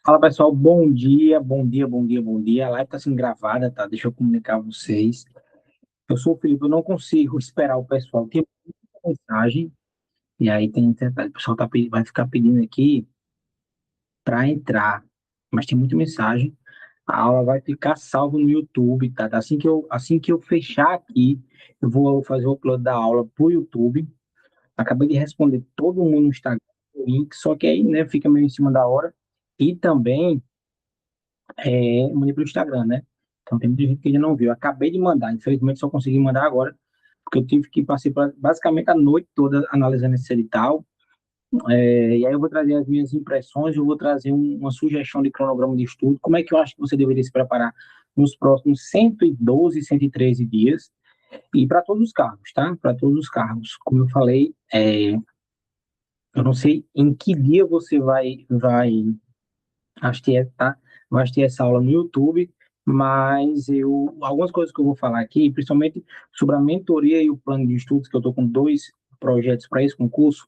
Fala pessoal, bom dia, bom dia, bom dia, bom dia. A live está sendo gravada, tá? Deixa eu comunicar a vocês. Eu sou o Felipe, eu não consigo esperar o pessoal. Tem muita mensagem, e aí tem detalhe, o pessoal vai ficar pedindo aqui para entrar, mas tem muita mensagem. A aula vai ficar salva no YouTube, tá? Assim que eu fechar aqui, eu vou fazer o upload da aula pro YouTube. Acabei de responder todo mundo no Instagram, o link, só que aí, né, fica meio em cima da hora. E também mandei pelo Instagram, né? Então tem muita gente que ainda não viu. Eu acabei de mandar, infelizmente só consegui mandar agora, porque eu tive que passar basicamente a noite toda analisando esse edital. E aí eu vou trazer as minhas impressões, eu vou trazer uma sugestão de cronograma de estudo, como é que eu acho que você deveria se preparar nos próximos 112, 113 dias, e para todos os cargos, tá? Para todos os cargos. Como eu falei, eu não sei em que dia você vai assistir, tá? Vai assistir essa aula no YouTube, mas algumas coisas que eu vou falar aqui, principalmente sobre a mentoria e o plano de estudos, que eu estou com dois projetos para esse concurso,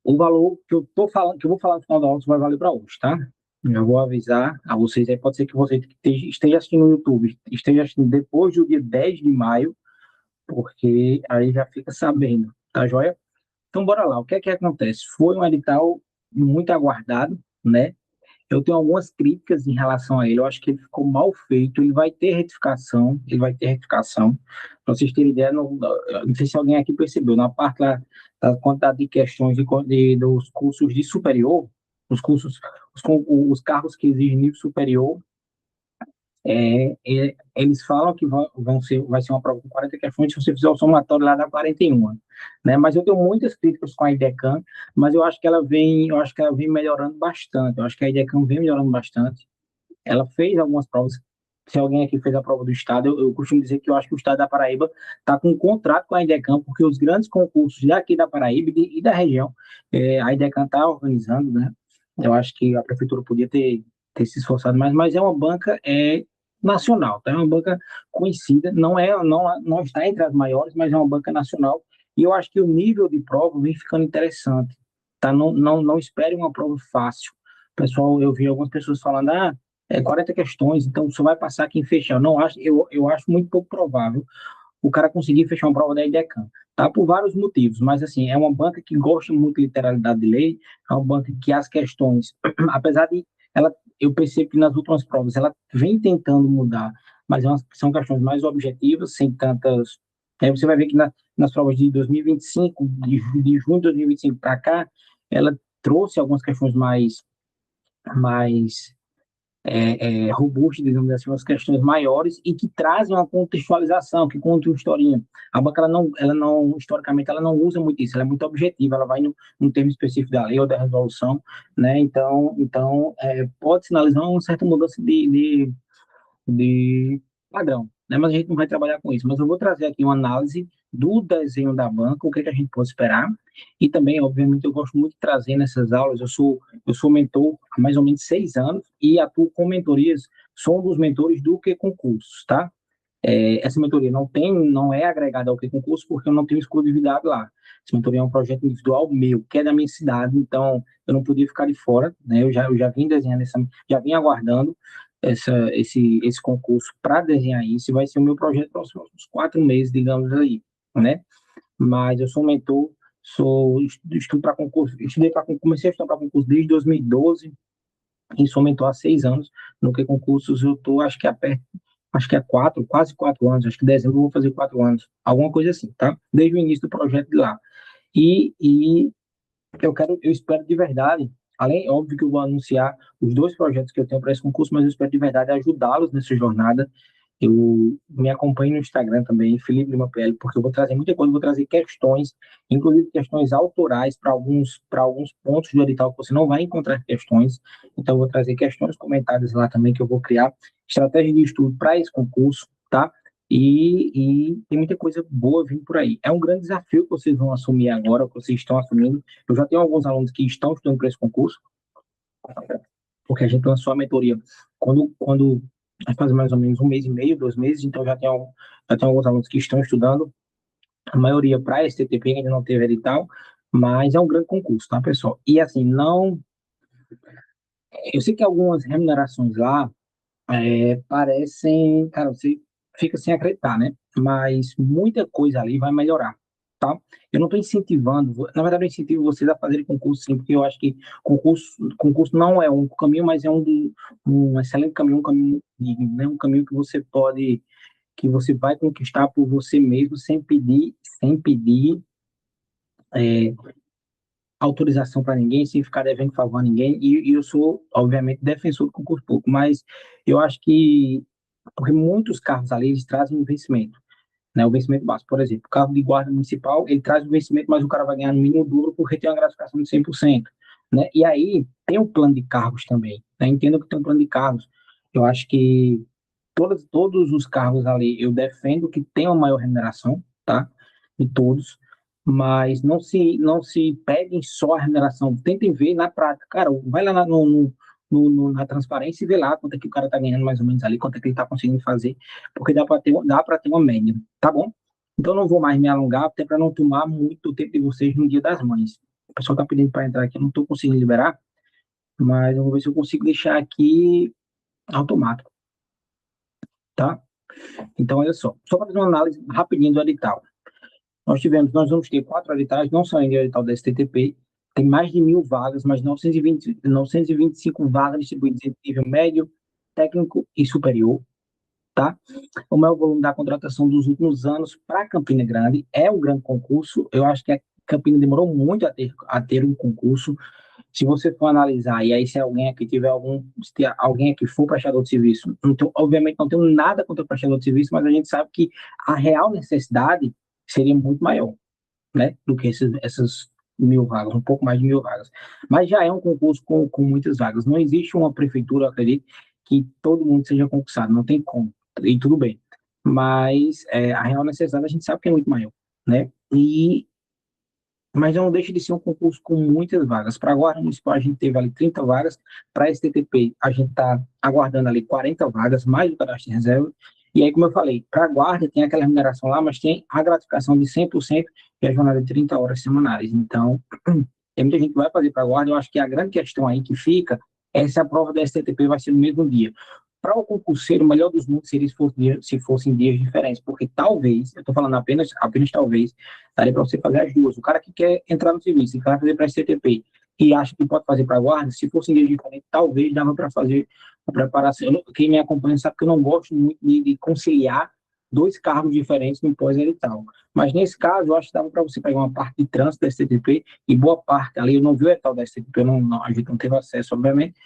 o valor que eu tô falando, que eu vou falar no final da aula, vai valer para hoje, tá? Eu vou avisar a vocês aí, pode ser que você esteja assistindo no YouTube, esteja assistindo depois do dia 10 de maio, porque aí já fica sabendo, tá joia? Então, bora lá. O que é que acontece? Foi um edital muito aguardado, né? Eu tenho algumas críticas em relação a ele. Eu acho que ele ficou mal feito. Ele vai ter retificação. Ele vai ter retificação. Para vocês terem ideia, não sei se alguém aqui percebeu, na parte lá da quantidade de questões dos cursos de superior, os cursos, os cargos que exigem nível superior, eles falam que vai ser uma prova com 40 questões, se você fizer o somatório lá dá 41, né? Mas eu tenho muitas críticas com a IDECAM, mas eu acho que ela vem melhorando bastante. Eu acho que a IDECAM vem melhorando bastante. Ela fez algumas provas. Se alguém aqui fez a prova do estado, eu costumo dizer que eu acho que o estado da Paraíba está com um contrato com a IDECAM, porque os grandes concursos daqui da Paraíba e da região, a IDECAM está organizando, né? Eu acho que a prefeitura podia ter se esforçado mais, mas é uma banca nacional, tá? É uma banca conhecida, não está entre as maiores, mas é uma banca nacional, e eu acho que o nível de prova vem ficando interessante, tá? Não espere uma prova fácil. Pessoal, eu vi algumas pessoas falando, 40 questões, então só vai passar quem fechar. Eu acho muito pouco provável o cara conseguir fechar uma prova da IDECAM, tá? Por vários motivos, mas assim, é uma banca que gosta muito de literalidade de lei, é uma banca que as questões, apesar de ela, eu percebo que nas últimas provas ela vem tentando mudar, mas são questões mais objetivas, sem tantas. Aí você vai ver que nas provas de 2025, de junho de 2025 para cá, ela trouxe algumas questões mais robustas, digamos assim, umas questões maiores e que trazem uma contextualização, que contam uma historinha. A banca, historicamente, ela não usa muito isso, ela é muito objetiva, ela vai no termo específico da lei ou da resolução, né? Então pode sinalizar uma certa mudança de padrão, né? Mas a gente não vai trabalhar com isso. Mas eu vou trazer aqui uma análise do desenho da banca, o que, é que a gente pode esperar. E também, obviamente, eu gosto muito de trazer nessas aulas. Eu sou mentor há mais ou menos 6 anos e atuo com mentorias. Sou um dos mentores do que concursos, tá? Essa mentoria não é agregada ao que concurso porque eu não tenho exclusividade lá. Essa mentoria é um projeto individual meu, que é da minha cidade, então eu não podia ficar de fora, né? Eu já vim desenhando já vim aguardando esse concurso para desenhar isso, e vai ser o meu projeto para os próximos 4 meses, digamos aí, né? Mas eu sou mentor, estudo para concurso, comecei a estudar para concurso desde 2012 e sou mentor há 6 anos, no que concursos eu estou, acho que é 4, quase 4 anos, acho que em dezembro eu vou fazer 4 anos, alguma coisa assim, tá? Desde o início do projeto de lá. E eu espero de verdade, além, óbvio que eu vou anunciar os dois projetos que eu tenho para esse concurso, mas eu espero de verdade ajudá-los nessa jornada. Eu me acompanho no Instagram também, Felipe Lima PL, porque eu vou trazer muita coisa, vou trazer questões, inclusive questões autorais para alguns pontos do edital que você não vai encontrar questões. Então, eu vou trazer questões comentadas lá também, que eu vou criar estratégia de estudo para esse concurso, tá? E tem muita coisa boa vindo por aí. É um grande desafio que vocês vão assumir agora, que vocês estão assumindo. Eu já tenho alguns alunos que estão estudando para esse concurso, porque a gente lançou a mentoria quando faz mais ou menos um mês e meio, 2 meses, então já tem alguns alunos que estão estudando, a maioria para STTP, ainda não teve edital, mas é um grande concurso, tá, pessoal? E assim, Eu sei que algumas remunerações lá parecem, cara, você fica sem acreditar, né? Mas muita coisa ali vai melhorar, tá? Eu não estou incentivando, na verdade, eu incentivo vocês a fazerem concurso, sim, porque eu acho que concurso não é um caminho, mas é um excelente caminho, um caminho digno, né? Um caminho que você pode, que você vai conquistar por você mesmo, sem pedir é, autorização para ninguém, sem ficar devendo favor a ninguém. E eu sou, obviamente, defensor do concurso público, mas eu acho que porque muitos carros ali eles trazem um vencimento, né? O vencimento básico, por exemplo, o carro de guarda municipal ele traz o vencimento, mas o cara vai ganhar no mínimo o dobro porque tem uma gratificação de 100%, né? E aí tem o plano de cargos também, né? Entendo que tem um plano de cargos. Eu acho que todos os cargos ali eu defendo que tenham maior remuneração, tá? De todos, mas não se peguem só a remuneração, tentem ver na prática. Cara, vai lá na transparência e vê lá quanto é que o cara tá ganhando mais ou menos ali, quanto é que ele tá conseguindo fazer, porque dá para ter uma média, tá bom? Então não vou mais me alongar, até para não tomar muito tempo de vocês no Dia das Mães. O pessoal tá pedindo para entrar aqui, eu não tô conseguindo liberar, mas eu vou ver se eu consigo deixar aqui automático, tá? Então, olha só para fazer uma análise rapidinho do edital. Nós vamos ter 4 editais, não só ainda o edital da STTP, tem mais de 1.000 vagas, mas 925 vagas distribuídas entre nível médio, técnico e superior, tá? O maior volume da contratação dos últimos anos para Campina Grande é um grande concurso. Eu acho que a Campina demorou muito a ter um concurso. Se você for analisar, e aí se alguém aqui tiver se alguém aqui for prestador de serviço, então, obviamente não tenho nada contra o prestador de serviço, mas a gente sabe que a real necessidade seria muito maior, né, do que essas 1.000 vagas, um pouco mais de 1.000 vagas. Mas já é um concurso com muitas vagas. Não existe uma prefeitura, eu acredito, que todo mundo seja concursado, não tem como, e tudo bem. Mas a real necessidade a gente sabe que é muito maior, né? Mas não deixa de ser um concurso com muitas vagas. Para a Guarda Municipal, a gente teve ali 30 vagas. Para a STTP, a gente está aguardando ali 40 vagas, mais o cadastro de reserva. E aí, como eu falei, para a Guarda tem aquela remuneração lá, mas tem a gratificação de 100% e a jornada de 30 horas semanais. Então, tem muita gente que vai fazer para a Guarda. Eu acho que a grande questão aí que fica é se a prova da STTP vai ser no mesmo dia. Para o concurseiro, o melhor dos mundos seria se fossem dias diferentes, porque talvez, eu estou falando apenas talvez, daria para você fazer as duas. O cara que quer entrar no serviço e quer fazer para a STTP e acha que pode fazer para a guarda, se fosse em dias diferentes, talvez dava para fazer a preparação. Quem me acompanha sabe que eu não gosto muito de conciliar dois cargos diferentes no pós-edital. Mas nesse caso, eu acho que dava para você pegar uma parte de trânsito da STTP e boa parte ali, eu não vi o edital da STTP, a gente não teve acesso, obviamente,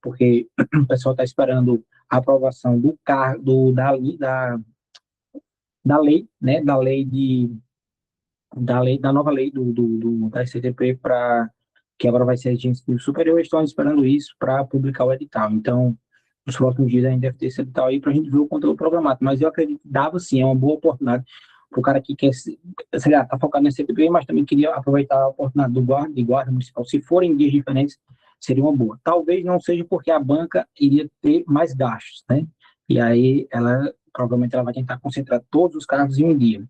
porque o pessoal está esperando a aprovação da lei, né, da nova lei da SCTP para que agora vai ser de ensino superior, estão esperando isso para publicar o edital. Então, nos próximos dias a gente deve ter esse edital aí para a gente ver o conteúdo programado. Mas eu acredito que dava sim, é uma boa oportunidade para o cara que quer, sei lá, tá focado na SCTP, mas também queria aproveitar a oportunidade de guarda municipal. Se forem dias diferentes, seria uma boa. Talvez não seja porque a banca iria ter mais gastos, né? E aí provavelmente ela vai tentar concentrar todos os cargos em um dia,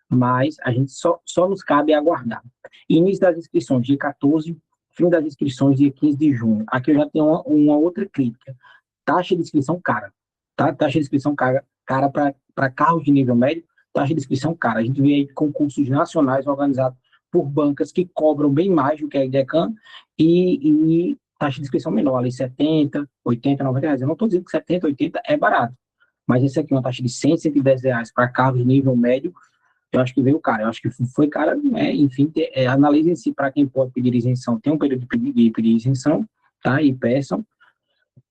mas a gente só nos cabe aguardar. Início das inscrições, dia 14, fim das inscrições, dia 15 de junho. Aqui eu já tenho uma outra crítica. Taxa de inscrição cara, tá? Taxa de inscrição cara para carros de nível médio, taxa de inscrição cara. A gente vê aí concursos nacionais organizados por bancas que cobram bem mais do que a IDECAN e taxa de inscrição menor, ali 70, 80, 90 reais. Eu não estou dizendo que 70, 80 é barato, mas esse aqui é uma taxa de 100, 110 reais para carros de nível médio. Eu acho que veio cara, eu acho que foi cara, né? Enfim, analisem-se para quem pode pedir isenção. Tem um período de pedir isenção, tá? E peçam,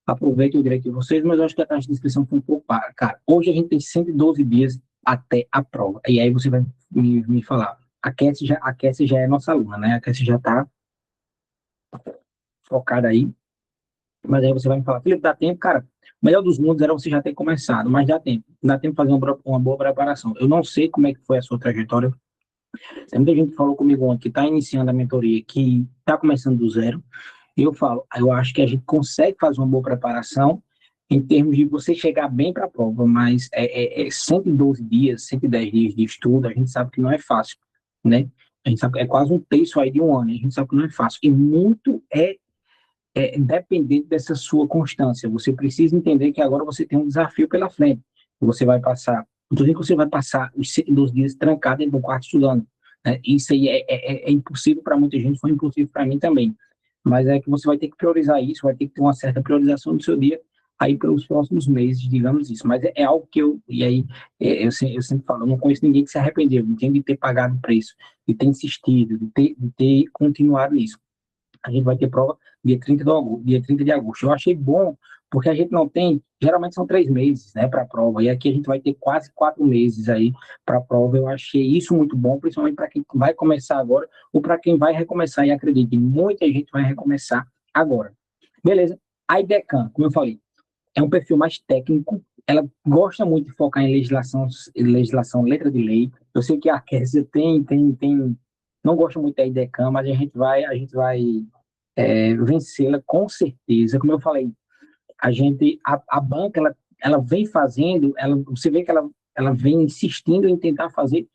aproveitem o direito de vocês, mas eu acho que a taxa de inscrição foi um pouco cara. Hoje a gente tem 112 dias até a prova. E aí você vai me falar, a Cassie já é nossa aluna, né? A Cassie já está focada aí, mas aí você vai me falar, Felipe, dá tempo, cara. O melhor dos mundos era você já ter começado, mas dá tempo de fazer uma boa preparação. Eu não sei como é que foi a sua trajetória. Tem muita gente que falou comigo ontem que está iniciando a mentoria, que está começando do zero. E eu falo, eu acho que a gente consegue fazer uma boa preparação em termos de você chegar bem para a prova, mas 112 dias, 110 dias de estudo, a gente sabe que não é fácil, né? A gente sabe que é quase um terço aí de um ano, a gente sabe que não é fácil. E muito dependente dessa sua constância. Você precisa entender que agora você tem um desafio pela frente. Você vai passar, não estou dizendo que você vai passar os dias trancado dentro do quarto estudando. Né? Isso aí é impossível para muita gente, foi impossível para mim também. Mas é que você vai ter que priorizar isso, vai ter que ter uma certa priorização do seu dia aí pelos próximos meses, digamos isso. Mas é algo que e aí, eu sempre falo, eu não conheço ninguém que se arrependeu, não tem de ter pagado o preço, de ter insistido, de ter continuado nisso. A gente vai ter prova dia 30 de agosto. Eu achei bom, porque a gente não tem, geralmente são 3 meses, né, para a prova, e aqui a gente vai ter quase 4 meses aí para a prova. Eu achei isso muito bom, principalmente para quem vai começar agora, ou para quem vai recomeçar, e acredite, muita gente vai recomeçar agora. Beleza? A IDECAN, como eu falei, é um perfil mais técnico, ela gosta muito de focar em legislação, letra de lei. Eu sei que a Kézia não gosta muito da IDECAN, mas a gente vai vencê-la com certeza. Como eu falei, a banca, ela vem fazendo, você vê que ela vem insistindo em tentar fazer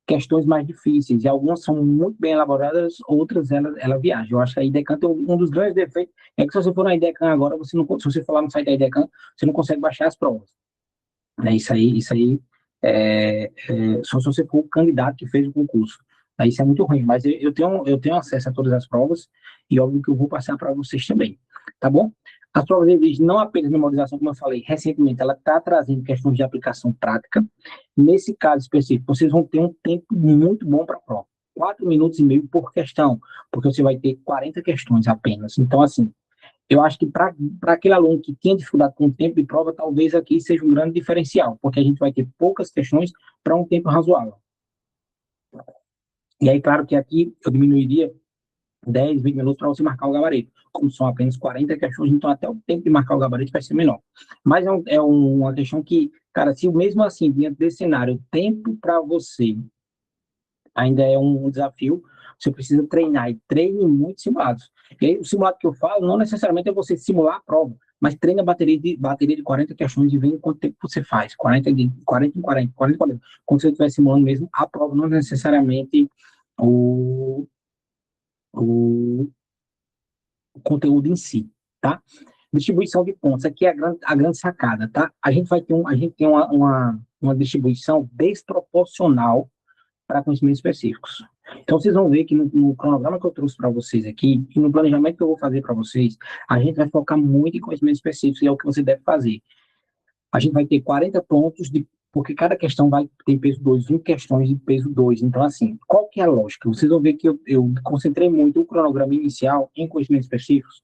questões mais difíceis, e algumas são muito bem elaboradas, outras ela viaja. Eu acho que a IDECAN tem um dos grandes defeitos, é que se você for na IDECAN agora, se você for lá no site da IDECAN, você não consegue baixar as provas. Né? Isso aí só se você for o candidato que fez o concurso. Aí isso é muito ruim, mas eu tenho acesso a todas as provas e óbvio que eu vou passar para vocês também, tá bom? As provas exigem não apenas memorização, como eu falei recentemente, ela está trazendo questões de aplicação prática. Nesse caso específico, vocês vão ter um tempo muito bom para a prova. 4 minutos e meio por questão, porque você vai ter 40 questões apenas. Então, assim, eu acho que para aquele aluno que tinha dificuldade com o tempo de prova, talvez aqui seja um grande diferencial, porque a gente vai ter poucas questões para um tempo razoável. E aí, claro que aqui eu diminuiria 10, 20 minutos para você marcar o gabarito. Como são apenas 40 questões, então até o tempo de marcar o gabarito vai ser menor. Mas uma questão que, cara, se mesmo assim, diante desse cenário, o tempo para você ainda é um desafio, você precisa treinar e treine muito simulados. E aí, o simulado que eu falo não necessariamente é você simular a prova, mas treina bateria de 40 questões e vê quanto tempo você faz. 40 em 40, 40 em 40. Quando você estiver simulando mesmo a prova, não necessariamente o, o, o conteúdo em si, tá? Distribuição de pontos, aqui é a grande sacada, tá? A gente tem uma distribuição desproporcional para conhecimentos específicos. Então, vocês vão ver que no cronograma que eu trouxe para vocês aqui, e no planejamento que eu vou fazer para vocês, a gente vai focar muito em conhecimentos específicos, e é o que você deve fazer. A gente vai ter 40 pontos, porque cada questão vai ter peso 2, 20 questões de peso 2. Então, assim, qual que é a lógica? Vocês vão ver que eu concentrei muito o cronograma inicial em conhecimentos específicos,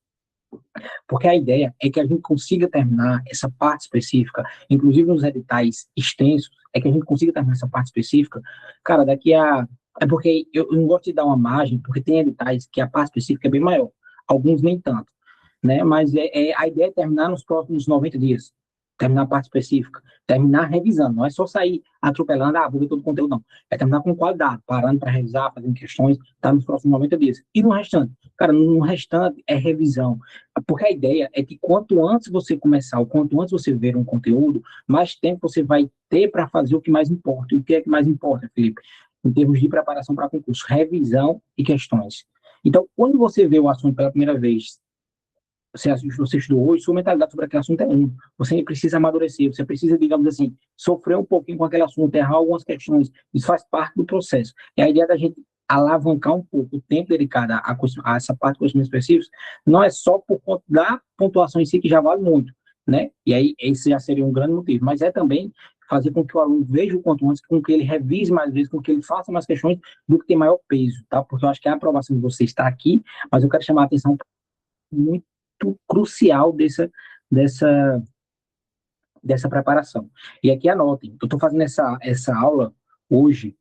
porque a ideia é que a gente consiga terminar essa parte específica, inclusive nos editais extensos, é que a gente consiga terminar essa parte específica, cara, daqui a. É porque eu não gosto de dar uma margem, porque tem editais que a parte específica é bem maior, alguns nem tanto, né? Mas a ideia é terminar nos próximos 90 dias, terminar a parte específica, terminar revisando, não é só sair atropelando, vou ver todo o conteúdo, não. É terminar com qualidade, parando para revisar, fazendo questões, tá nos próximos 90 dias. E no restante? Cara, no restante é revisão. Porque a ideia é que quanto antes você começar, ou quanto antes você ver um conteúdo, mais tempo você vai ter para fazer o que mais importa. E o que é que mais importa, Felipe? Em termos de preparação para concurso, revisão e questões. Então, quando você vê o assunto pela primeira vez, você estudou hoje, sua mentalidade sobre aquele assunto é um. Você precisa amadurecer, você precisa, digamos assim, sofrer um pouquinho com aquele assunto, errar algumas questões. Isso faz parte do processo. É a ideia da gente alavancar um pouco o tempo dedicado a essa parte de conhecimentos específicos, não é só por conta da pontuação em si, que já vale muito, né? E aí, esse já seria um grande motivo, mas é também fazer com que o aluno veja o quanto antes, com que ele revise mais vezes, com que ele faça mais questões do que tem maior peso, tá? Porque eu acho que a aprovação de você está aqui, mas eu quero chamar a atenção muito crucial dessa, dessa preparação. E aqui anotem, eu estou fazendo essa aula hoje,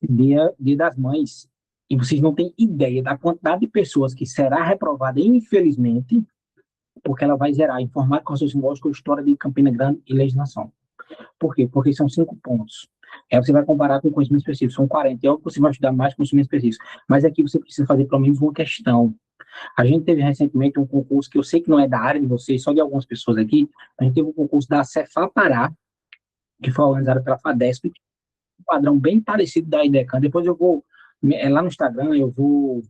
dia das Mães, e vocês não têm ideia da quantidade de pessoas que será reprovada, infelizmente, porque ela vai zerar informática, raciocínio lógico, história de Campina Grande e legislação. Por quê? Porque são 5 pontos. Aí você vai comparar com conhecimento específico, são 40. É óbvio que você vai estudar mais conhecimento específico, mas aqui você precisa fazer pelo menos uma questão. A gente teve recentemente um concurso que eu sei que não é da área de vocês, só de algumas pessoas aqui. A gente teve um concurso da Cefap Pará, que foi organizado pela FADESP, um padrão bem parecido da IDECAN. Depois eu vou, lá no Instagram, eu vou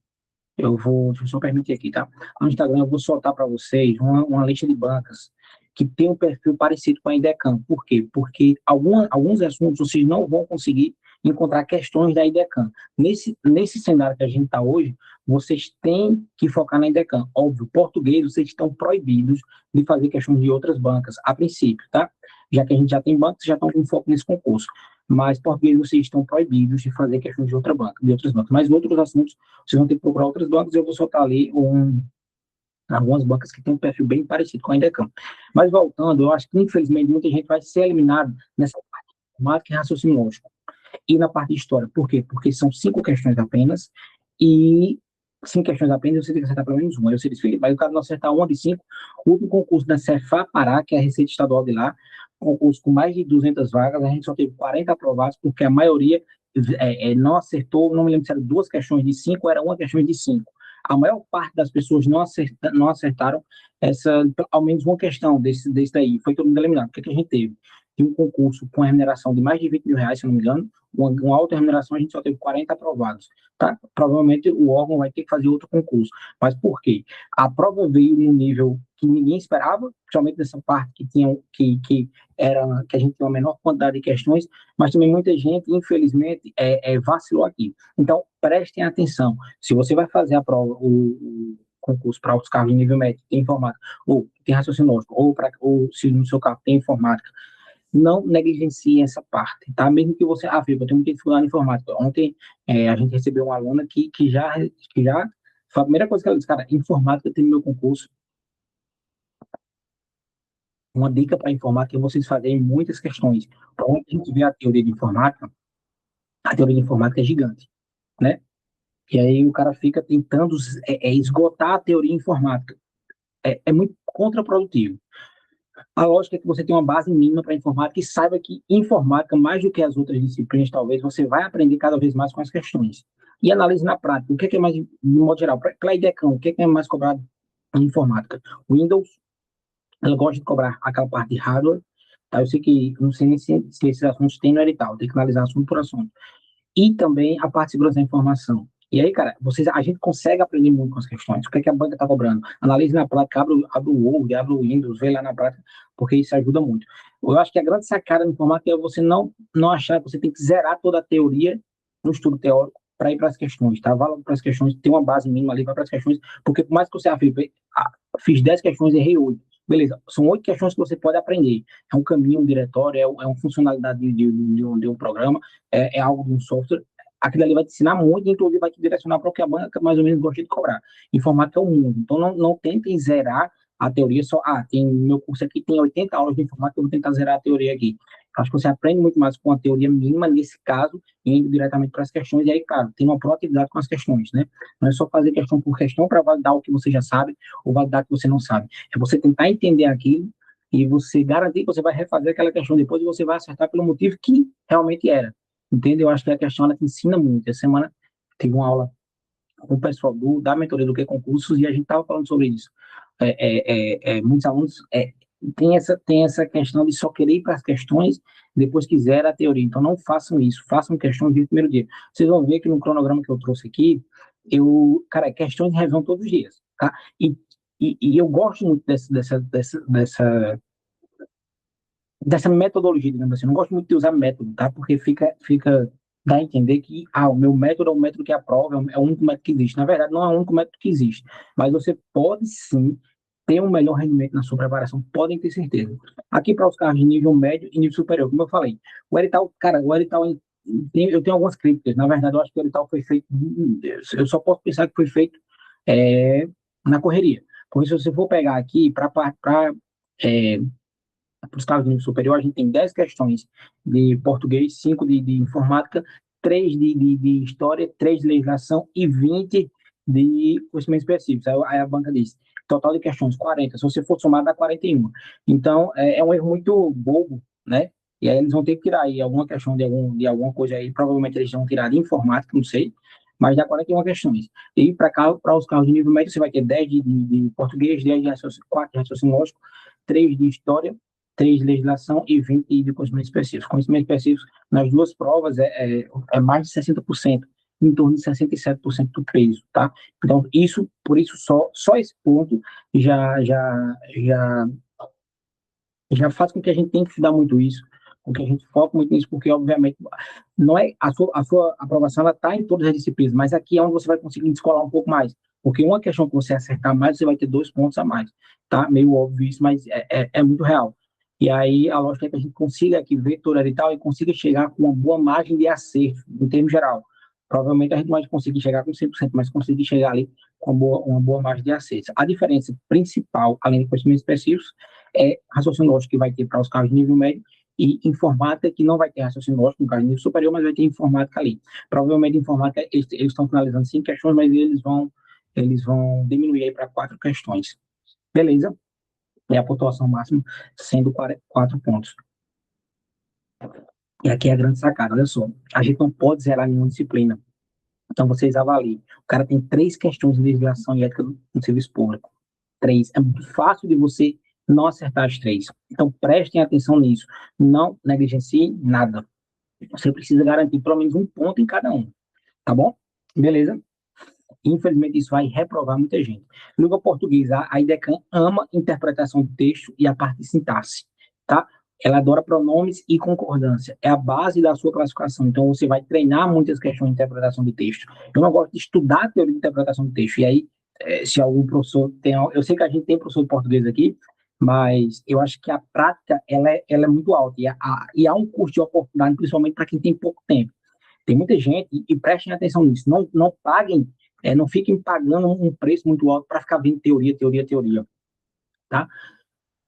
deixa eu só permitir aqui, tá? No Instagram eu vou soltar para vocês uma lista de bancas que tem um perfil parecido com a IDECAM. Por quê? Porque alguns assuntos vocês não vão conseguir encontrar questões da IDECAM. Nesse cenário que a gente está hoje, vocês têm que focar na IDECAM. Óbvio, português, vocês estão proibidos de fazer questões de outras bancas, a princípio, tá? Já que a gente já tem bancas, já estão com foco nesse concurso. Mas português, vocês estão proibidos de fazer questões de outra banca, de outras bancas. Mas outros assuntos, vocês vão ter que procurar outras bancas, e eu vou soltar ali algumas bancas que têm um perfil bem parecido com a Indecam. Mas voltando, eu acho que, infelizmente, muita gente vai ser eliminada nessa parte de matemática e raciocínio lógico. E na parte de história. Por quê? Porque são 5 questões apenas, e 5 questões apenas, você tem que acertar pelo menos uma. Eu sei, Felipe, mas o cara não acertar uma de 5, o último concurso da Cefá Pará, que é a Receita Estadual de lá, concurso com mais de 200 vagas, a gente só teve 40 aprovados, porque a maioria não acertou, não me lembro se eram 2 questões de 5, era uma questão de 5. A maior parte das pessoas não acertaram ao menos uma questão desse daí. Foi todo mundo eliminado. O que a gente teve? Tinha um concurso com a remuneração de mais de 20 mil reais, se não me engano, uma alta remuneração, a gente só teve 40 aprovados. Tá? Provavelmente o órgão vai ter que fazer outro concurso. Mas por quê? A prova veio num nível que ninguém esperava, principalmente nessa parte que a gente tinha uma menor quantidade de questões, mas também muita gente, infelizmente, vacilou aqui. Então, prestem atenção. Se você vai fazer a prova, o concurso para os carros de nível médio, tem informática, ou tem raciocínio lógico, ou se no seu carro tem informática, não negligencie essa parte, tá? Mesmo que você, Felipe, eu tenho muita dificuldade em informática. Ontem a gente recebeu uma aluna que já foi a primeira coisa que ela disse, cara, informática tem no meu concurso. Uma dica para informática é vocês fazerem muitas questões. Quando a gente vê a teoria de informática é gigante, né? E aí o cara fica tentando esgotar a teoria informática. É muito contraprodutivo. A lógica é que você tem uma base mínima para informática e saiba que informática, mais do que as outras disciplinas, talvez, você vai aprender cada vez mais com as questões. E analise na prática. O que é mais, no modo geral, para a IDECAM, o que é mais cobrado em informática? Windows, ela gosta de cobrar aquela parte de hardware, tá? Eu sei que, não sei nem se esses assuntos têm no edital, tem que analisar assunto por assunto. E também a parte de segurança da informação. E aí, cara, a gente consegue aprender muito com as questões. O que é que a banca está cobrando? Analise na prática, abre o Word, abre o Windows, vê lá na prática, porque isso ajuda muito. Eu acho que a grande sacada no informática é você não achar que você tem que zerar toda a teoria no estudo teórico para ir para as questões, tá? Vá logo para as questões, tem uma base mínima ali, vai para as questões, porque por mais que você, Felipe, fiz 10 questões e errei 8. Beleza, são 8 questões que você pode aprender. É um caminho, um diretório, é uma funcionalidade de um programa, é algo de um software. Aquilo ali vai te ensinar muito, inclusive vai te direcionar para o que a banca mais ou menos gosta de cobrar. Informática é o mundo. Então, não tentem zerar a teoria só. Tem meu curso aqui, tem 80 aulas de informática, eu vou tentar zerar a teoria aqui. Acho que você aprende muito mais com a teoria mínima, nesse caso, indo diretamente para as questões, e aí, claro, tem uma proatividade com as questões, né? Não é só fazer questão por questão para validar o que você já sabe ou validar o que você não sabe. É você tentar entender aquilo e você garantir que você vai refazer aquela questão depois e você vai acertar pelo motivo que realmente era. Entende? Eu acho que a questão ela te ensina muito. Essa semana tive uma aula com o pessoal da mentoria do que concursos e a gente estava falando sobre isso. Muitos alunos tem essa questão de só querer ir para as questões depois que zera a teoria. Então, não façam isso. Façam questões do primeiro dia. Vocês vão ver que no cronograma que eu trouxe aqui, cara, questões de revisão todos os dias. Tá? E eu gosto muito dessa metodologia, digamos assim. Eu não gosto muito de usar método, tá? Porque dá a entender que o meu método é o método que aprova, é o único método que existe. Na verdade, não é o único método que existe, mas você pode sim ter um melhor rendimento na sua preparação, podem ter certeza. Aqui para os carros de nível médio e nível superior, como eu falei, o edital, cara, eu tenho algumas críticas. Na verdade, eu acho que o edital foi feito, eu só posso pensar que foi feito é, na correria. Porque se você for pegar aqui para os casos de nível superior, a gente tem 10 questões de português, 5 de informática, 3 de história, 3 de legislação e 20 de conhecimentos específicos. Aí a banca diz, total de questões, 40. Se você for somar, dá 41. Então, é um erro muito bobo, né? E aí eles vão ter que tirar aí alguma questão de alguma coisa aí, provavelmente eles vão tirar de informática, não sei, mas dá 41 questões. E para os carros de nível médio, você vai ter 10 de português, 10 de raciocínio, 4 de raciocínio lógico, 3 de história, 3 de legislação e 20 de conhecimentos específicos. Conhecimentos específicos nas duas provas é mais de 60%. em torno de 67% do peso, tá? Então, por isso só esse ponto já já faz com que a gente tenha que estudar muito isso, com que a gente foque muito nisso, porque, obviamente, não é a sua aprovação ela está em todas as disciplinas, mas aqui é onde você vai conseguir descolar um pouco mais, porque uma questão que você acertar mais, você vai ter 2 pontos a mais, tá? Meio óbvio isso, mas é muito real. E aí, a lógica é que a gente consiga aqui ver tudo e tal, e consiga chegar com uma boa margem de acerto, em termos geral. Provavelmente a gente não vai conseguir chegar com 100%, mas conseguir chegar ali com uma boa margem de acerto. A diferença principal, além de conhecimentos específicos, é raciocínio lógico que vai ter para os carros de nível médio e informática que não vai ter raciocínio lógico no carro de nível superior, mas vai ter informática ali. Provavelmente informática eles estão finalizando 5 questões, mas eles vão diminuir aí para 4 questões. Beleza? E a pontuação máxima sendo 4 pontos. E aqui é a grande sacada, olha só. A gente não pode zerar nenhuma disciplina. Então vocês avaliem. O cara tem 3 questões de legislação e ética no serviço público. 3. É muito fácil de você não acertar as 3. Então prestem atenção nisso. Não negligenciem nada. Você precisa garantir pelo menos 1 ponto em cada um. Tá bom? Beleza? Infelizmente, isso vai reprovar muita gente. Língua portuguesa, a IDECAN ama interpretação de texto e a parte de sintaxe, tá? Ela adora pronomes e concordância. É a base da sua classificação. Então, você vai treinar muitas questões de interpretação de texto. Eu não gosto de estudar a teoria de interpretação de texto. E aí, se algum professor tem... Eu sei que a gente tem professor de português aqui, mas eu acho que a prática, ela é muito alta. E há um custo de oportunidade, principalmente para quem tem pouco tempo. Tem muita gente, e prestem atenção nisso, não paguem, não fiquem pagando um preço muito alto para ficar vendo teoria, teoria, teoria, tá?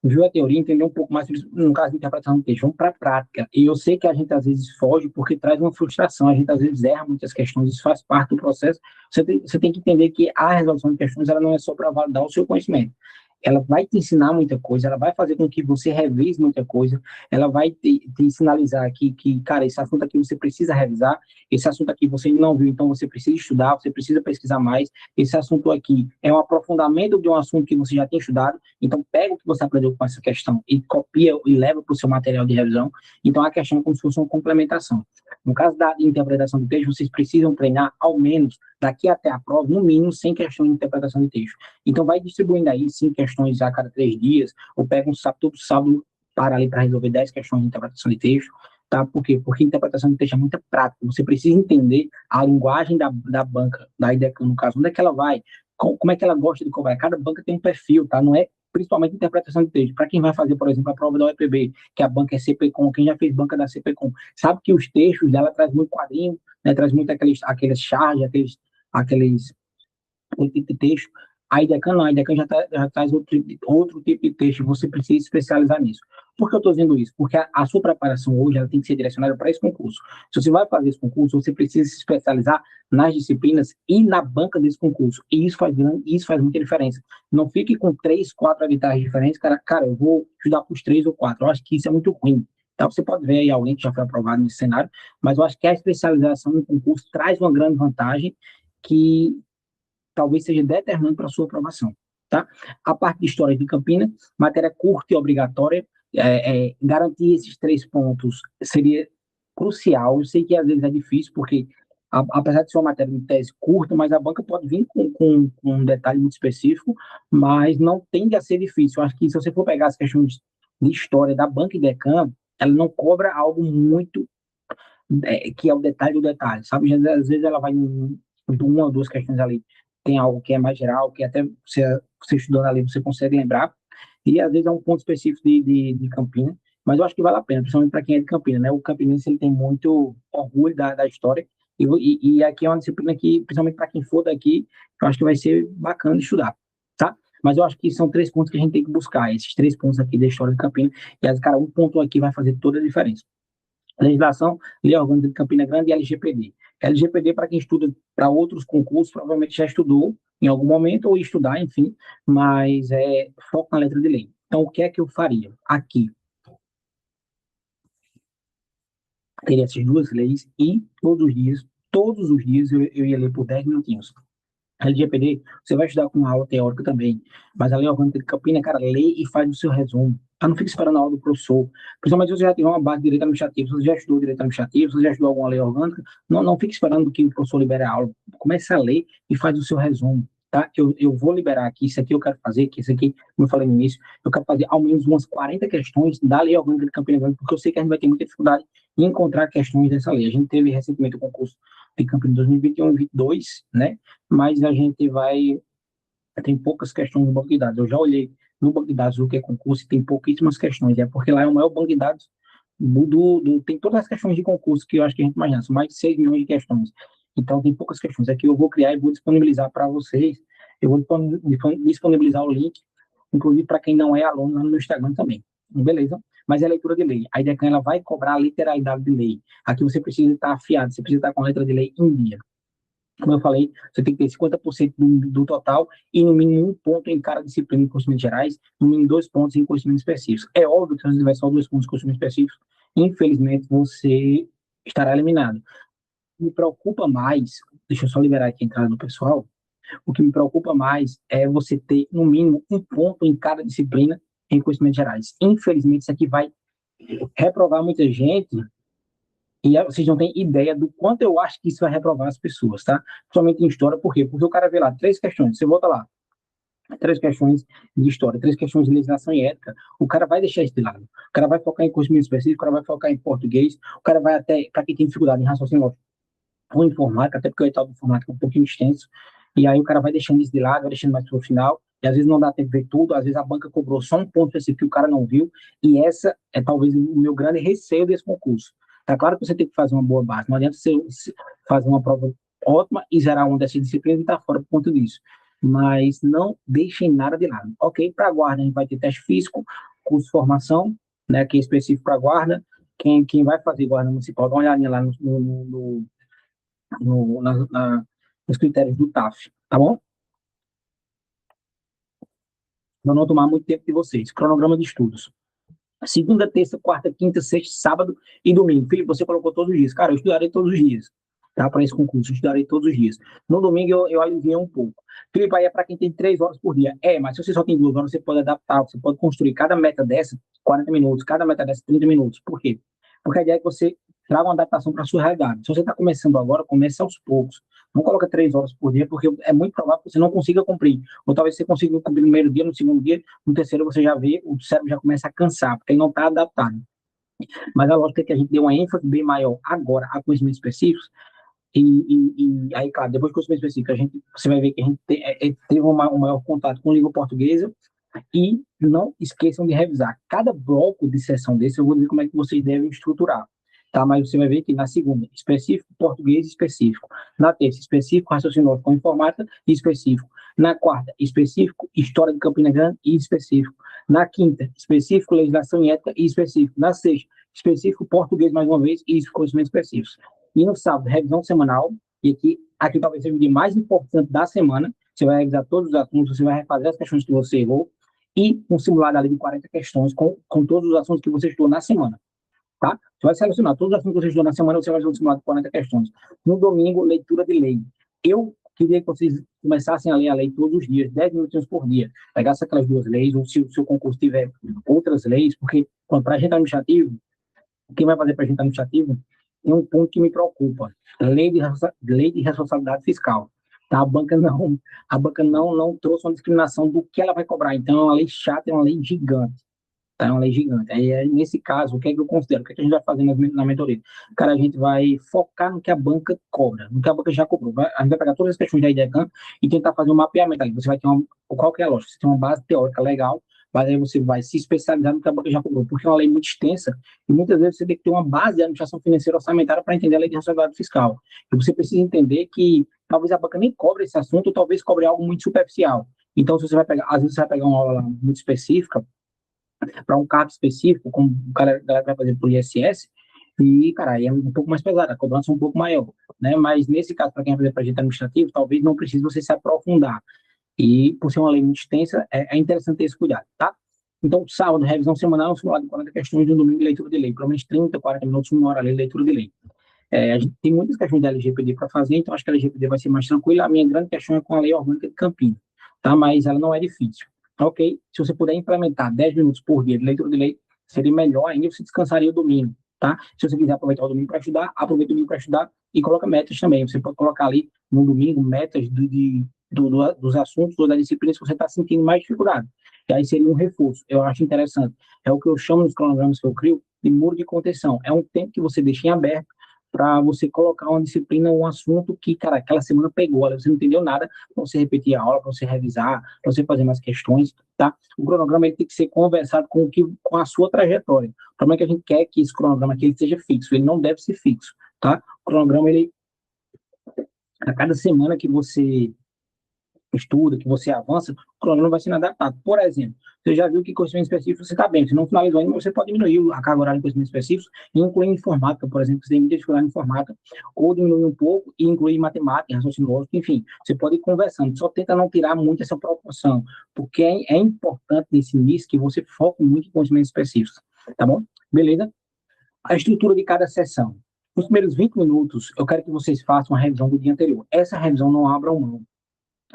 Viu a teoria, entendeu um pouco mais, no caso de interpretação do texto, vamos para a prática. E eu sei que a gente às vezes foge porque traz uma frustração, a gente às vezes erra muitas questões, isso faz parte do processo. Você tem que entender que a resolução de questões ela não é só para validar o seu conhecimento, ela vai te ensinar muita coisa, ela vai fazer com que você revise muita coisa, ela vai te sinalizar cara, esse assunto aqui você precisa revisar, esse assunto aqui você não viu, então você precisa estudar, você precisa pesquisar mais, esse assunto aqui é um aprofundamento de um assunto que você já tem estudado, então pega o que você aprendeu com essa questão e copia e leva para o seu material de revisão, então a questão é como se fosse uma complementação. No caso da interpretação do texto, vocês precisam treinar ao menos, daqui até a prova, no mínimo 100 questões de interpretação de texto. Então, vai distribuindo aí 5 questões a cada 3 dias, ou pega um sábado, todo sábado, para ali para resolver 10 questões de interpretação de texto. Tá? Por quê? Porque interpretação de texto é muito prática. Você precisa entender a linguagem da banca, da IDECAN, no caso, onde é que ela vai, como é que ela gosta de cobrar. Cada banca tem um perfil, tá? Não é principalmente interpretação de texto. Para quem vai fazer, por exemplo, a prova da UEPB, que a banca é CPCOM, quem já fez banca da CPCOM, sabe que os textos dela traz muito quadrinho, né? Traz muito aqueles charges, aqueles um tipo de texto. A IDECAN não, a IDECAN já traz outro tipo de texto, você precisa especializar nisso. Por que eu estou dizendo isso? Porque a sua preparação hoje ela tem que ser direcionada para esse concurso. Se você vai fazer esse concurso, você precisa se especializar nas disciplinas e na banca desse concurso. E isso faz muita diferença. Não fique com 3, 4 editais diferentes, cara, eu vou estudar para os 3 ou 4. Eu acho que isso é muito ruim. Então, você pode ver aí alguém que já foi aprovado nesse cenário, mas eu acho que a especialização no concurso traz uma grande vantagem que talvez seja determinante para a sua aprovação. Tá? A parte de história de Campinas, matéria curta e obrigatória, garantir esses 3 pontos seria crucial. Eu sei que às vezes é difícil, porque apesar de ser uma matéria de tese curta, mas a banca pode vir com um detalhe muito específico, mas não tende a ser difícil. Eu acho que se você for pegar as questões de história da banca e DECAM, ela não cobra algo muito que é o detalhe do detalhe, sabe? Às vezes ela vai em 1 ou 2 questões ali, tem algo que é mais geral, que até você estudando ali você consegue lembrar, e às vezes é um ponto específico de Campinas, mas eu acho que vale a pena, principalmente para quem é de Campinas, né? O campinense ele tem muito orgulho da história, e aqui é uma disciplina que, principalmente para quem for daqui, eu acho que vai ser bacana estudar, tá? Mas eu acho que são 3 pontos que a gente tem que buscar, esses 3 pontos aqui da história de Campinas, e, cara, um ponto aqui vai fazer toda a diferença. Legislação, Lei Orgânica de Campina Grande e LGPD. LGPD, para quem estuda para outros concursos, provavelmente já estudou em algum momento, ou estudar, enfim, mas foco na letra de lei. Então, o que é que eu faria? Aqui, teria essas 2 leis e todos os dias eu ia ler por 10 minutinhos. LGPD, você vai estudar com uma aula teórica também, mas a lei orgânica de Campina, cara, lê e faz o seu resumo. Tá? Não fica esperando a aula do professor. Principalmente se você já tiver uma base de direito administrativo, se você já estudou direito administrativo, se você já estudou alguma lei orgânica, não fique esperando que o professor libere a aula. Comece a ler e faz o seu resumo. Tá? Eu vou liberar aqui, isso aqui eu quero fazer, que isso aqui, como eu falei no início, eu quero fazer ao menos umas 40 questões da lei orgânica de Campina Grande, porque eu sei que a gente vai ter muita dificuldade em encontrar questões dessa lei. A gente teve recentemente o concurso de Campina 2021 e 2022, né? Mas a gente vai. Tem poucas questões no banco de dados. Eu já olhei no banco de dados o que é concurso e tem pouquíssimas questões. É porque lá é o maior banco de dados tem todas as questões de concurso que eu acho que a gente imagina, são mais de 6 milhões de questões. Então, tem poucas questões. Aqui eu vou criar e vou disponibilizar para vocês. Eu vou disponibilizar o link, inclusive para quem não é aluno, lá no meu Instagram também. Beleza? Mas é leitura de lei. A IDECAN ela vai cobrar a literalidade de lei. Aqui você precisa estar afiado, você precisa estar com a letra de lei em dia. Como eu falei, você tem que ter 50% do total e no mínimo um ponto em cada disciplina em conhecimentos gerais, no mínimo 2 pontos em conhecimentos específicos. É óbvio que se você tiver só 2 pontos em conhecimentos específicos, infelizmente você estará eliminado. Me preocupa mais, deixa eu só liberar aqui a entrada do pessoal, o que me preocupa mais é você ter no mínimo um ponto em cada disciplina em conhecimentos gerais. Infelizmente, isso aqui vai reprovar muita gente e vocês não têm ideia do quanto eu acho que isso vai reprovar as pessoas, tá? Principalmente em história, por quê? Porque o cara vê lá 3 questões, você volta lá, 3 questões de história, 3 questões de legislação e ética, o cara vai deixar isso de lado. O cara vai focar em conhecimento específico, o cara vai focar em português, o cara vai até, para quem tem dificuldade em raciocínio lógico, ou informática, até porque o etapa de informática é um pouquinho extenso, e aí o cara vai deixando isso de lado, vai deixando mais para o final, e às vezes não dá tempo de ver tudo, às vezes a banca cobrou só um ponto específico que o cara não viu, e essa é talvez o meu grande receio desse concurso. Tá claro que você tem que fazer uma boa base, não adianta você fazer uma prova ótima e zerar uma dessas disciplinas e estar fora por conta disso. Mas não deixem nada de lado. Ok, para a guarda a gente vai ter teste físico, curso de formação, né, que é específico para a guarda. Quem vai fazer guarda municipal, dá uma olhadinha lá no, na, na, nos critérios do TAF, tá bom? Para não tomar muito tempo de vocês. Cronograma de estudos. Segunda, terça, quarta, quinta, sexta, sábado e domingo. Felipe, você colocou todos os dias. Cara, eu estudarei todos os dias. Tá? Para esse concurso, eu estudarei todos os dias. No domingo eu aliviei um pouco. Felipe, aí é para quem tem 3 horas por dia. Mas se você só tem 2 horas, você pode adaptar, você pode construir cada meta dessa 40 minutos, cada meta dessa 30 minutos. Por quê? Porque a ideia é que você traga uma adaptação para a sua realidade. Se você está começando agora, comece aos poucos. Não coloca 3 horas por dia, porque é muito provável que você não consiga cumprir. Ou talvez você consiga cumprir no primeiro dia, no segundo dia, no terceiro você já vê, o cérebro já começa a cansar, porque ele não está adaptado. Mas a lógica é que a gente deu uma ênfase bem maior agora a conhecimentos específicos, e aí, claro, depois de conhecimento específico, você vai ver que a gente teve um maior contato com a língua portuguesa, e não esqueçam de revisar. Cada bloco de sessão desse, eu vou dizer como é que vocês devem estruturar. Tá? Mas você vai ver que na segunda, específico, português específico. Na terça, específico, raciocínio lógico com informática e específico. Na quarta, específico, história de Campina Grande e específico. Na quinta, específico, legislação e ética e específico. Na sexta, específico, português mais uma vez e conhecimentos específicos. E no sábado, revisão semanal, e aqui talvez seja o dia mais importante da semana. Você vai revisar todos os assuntos, você vai refazer as questões que você errou, e um simulado ali de 40 questões com todos os assuntos que você estudou na semana, tá? Você vai selecionar todos os assuntos que você estudou na semana, você vai fazer um simulado de 40 questões. No domingo, leitura de lei. Eu queria que vocês começassem a ler a lei todos os dias, 10 minutinhos por dia. Pegasse aquelas 2 leis, ou se o seu concurso tiver outras leis, porque para agente administrativo, quem vai fazer para agente administrativo, tem um ponto que me preocupa. Lei de responsabilidade fiscal. Tá? A banca não trouxe uma discriminação do que ela vai cobrar. Então, é uma lei chata, é uma lei gigante. Tá? É uma lei gigante. Aí, nesse caso, o que é que eu considero? O que é que a gente vai fazer na mentoria? Cara, a gente vai focar no que a banca cobra, no que a banca já cobrou. A gente vai pegar todas as questões da IDECAN e tentar fazer um mapeamento ali. Você vai ter qual que é a lógica? Você tem uma base teórica legal, mas aí você vai se especializar no que a banca já cobrou, porque é uma lei muito extensa e muitas vezes você tem que ter uma base de administração financeira orçamentária para entender a lei de responsabilidade fiscal. E você precisa entender que talvez a banca nem cobre esse assunto, ou talvez cobre algo muito superficial. Então, se você vai pegar, às vezes você vai pegar uma aula muito específica, para um cargo específico, como o cara vai fazer para o ISS, e, cara, aí é um pouco mais pesado, a cobrança é um pouco maior, né? Mas nesse caso, para quem vai fazer para agente administrativo, talvez não precise você se aprofundar. E, por ser uma lei muito extensa, é interessante ter esse cuidado, tá? Então, sábado, revisão semanal, simulado de 40 questões, no domingo, leitura de lei. Pelo menos 30, 40 minutos, 1 hora ali, leitura de lei. A gente tem muitas questões da LGPD para fazer, então acho que a LGPD vai ser mais tranquila. A minha grande questão é com a Lei Orgânica de Campinas, tá? Mas ela não é difícil, ok? Se você puder implementar 10 minutos por dia de leitura de lei, seria melhor ainda, você descansaria o domingo, tá? Se você quiser aproveitar o domingo para estudar, aproveita o domingo para estudar e coloca metas também. Você pode colocar ali no domingo metas dos assuntos ou da disciplina que você está sentindo mais dificuldade. E aí seria um reforço. Eu acho interessante. É o que eu chamo nos cronogramas que eu crio de muro de contenção. É um tempo que você deixa em aberto para você colocar uma disciplina ou um assunto que, cara, aquela semana pegou, você não entendeu nada, para você repetir a aula, para você revisar, para você fazer mais questões, tá? O cronograma ele tem que ser conversado com a sua trajetória. O problema é que a gente quer que esse cronograma aqui ele seja fixo, ele não deve ser fixo, tá? O cronograma, ele, a cada semana que você estuda, que você avança, o cronograma vai sendo adaptado. Por exemplo, você já viu que conhecimento específico você está bem, você não finalizou ainda, mas você pode diminuir a carga horária de conhecimento específico e incluir informática, por exemplo, você tem muita dificuldade em informática, ou diminuir um pouco e incluir matemática, raciocínio lógico, enfim, você pode ir conversando, só tenta não tirar muito essa proporção, porque é importante nesse início que você foque muito em conhecimentos específicos, tá bom? Beleza? A estrutura de cada sessão. Nos primeiros 20 minutos, eu quero que vocês façam a revisão do dia anterior. Essa revisão não abram mão.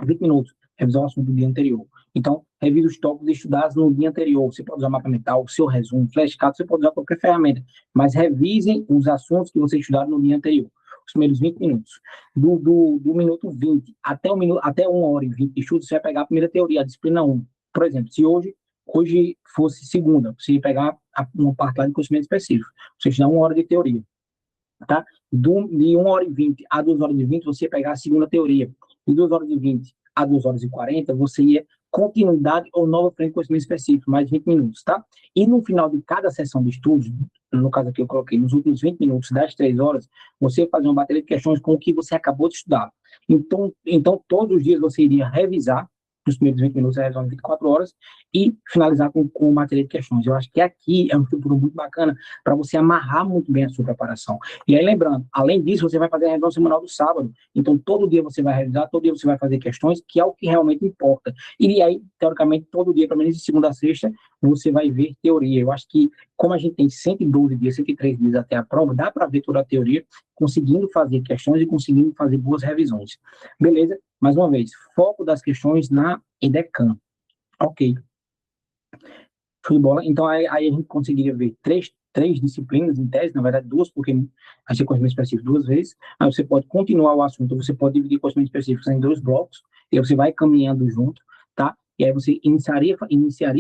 20 minutos, revisar o assunto do dia anterior. Então, revise os tópicos estudados no dia anterior. Você pode usar mapa mental, seu resumo, flashcard, você pode usar qualquer ferramenta, mas revisem os assuntos que vocês estudaram no dia anterior. Os primeiros 20 minutos. Do minuto 20 até 1 hora e 20 de estudo, você vai pegar a primeira teoria, a disciplina 1. Por exemplo, se hoje fosse segunda, você ia pegar uma parte lá de conhecimento específico. Você estudar 1 hora de teoria. Tá? De 1 hora e 20 a 2 horas e 20, você ia pegar a segunda teoria. De 2 horas e 20 a 2 horas e 40, você ia continuidade ou nova frente de conhecimento específico, mais 20 minutos, tá? E no final de cada sessão de estudos, no caso aqui eu coloquei, nos últimos 20 minutos das 3 horas, você ia fazer uma bateria de questões com o que você acabou de estudar. Então todos os dias você iria revisar nos primeiros 20 minutos, a revisão de 24 horas, e finalizar com matéria de questões. Eu acho que aqui é um estrutura muito bacana para você amarrar muito bem a sua preparação. E aí, lembrando, além disso, você vai fazer a revisão semanal do sábado. Então, todo dia você vai revisar, todo dia você vai fazer questões, que é o que realmente importa. E aí, teoricamente, todo dia, pelo menos de segunda a sexta, você vai ver teoria. Eu acho que, como a gente tem 112 dias, 103 dias até a prova, dá para ver toda a teoria, conseguindo fazer questões e conseguindo fazer boas revisões. Beleza? Mais uma vez, foco das questões na EDECAM. Ok. Show de bola. Então, aí a gente conseguiria ver três disciplinas em tese, na verdade duas, porque vai ser conhecimento específico 2 vezes. Aí você pode continuar o assunto, você pode dividir conhecimento específico em 2 blocos, e aí você vai caminhando junto, tá? E aí você iniciaria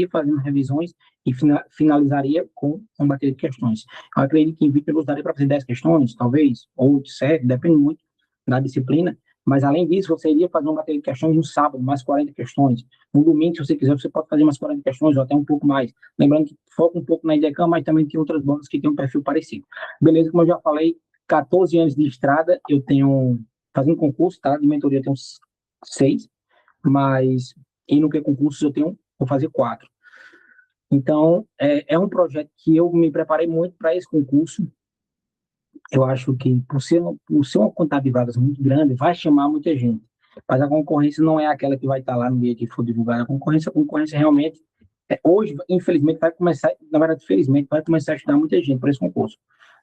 fazendo revisões e finalizaria com uma bateria de questões. Eu acredito que em vídeo eu daria para fazer 10 questões, talvez, ou 7, depende muito da disciplina, mas além disso, você iria fazer uma bateria de questões no sábado, mais 40 questões. No domingo, se você quiser, você pode fazer mais 40 questões ou até um pouco mais. Lembrando que foca um pouco na IDECAM, mas também tem outras bancas que têm um perfil parecido. Beleza, como eu já falei, 14 anos de estrada, eu tenho, fazendo concurso, tá? De mentoria eu tenho 6, mas e no que concursos eu tenho, vou fazer 4. Então, é um projeto que eu me preparei muito para esse concurso. Eu acho que, por ser uma quantidade de vagas muito grande, vai chamar muita gente. Mas a concorrência não é aquela que vai estar lá no dia que for divulgada. A concorrência realmente, hoje, infelizmente, vai começar, na verdade, felizmente, vai começar a estudar muita gente para esse concurso,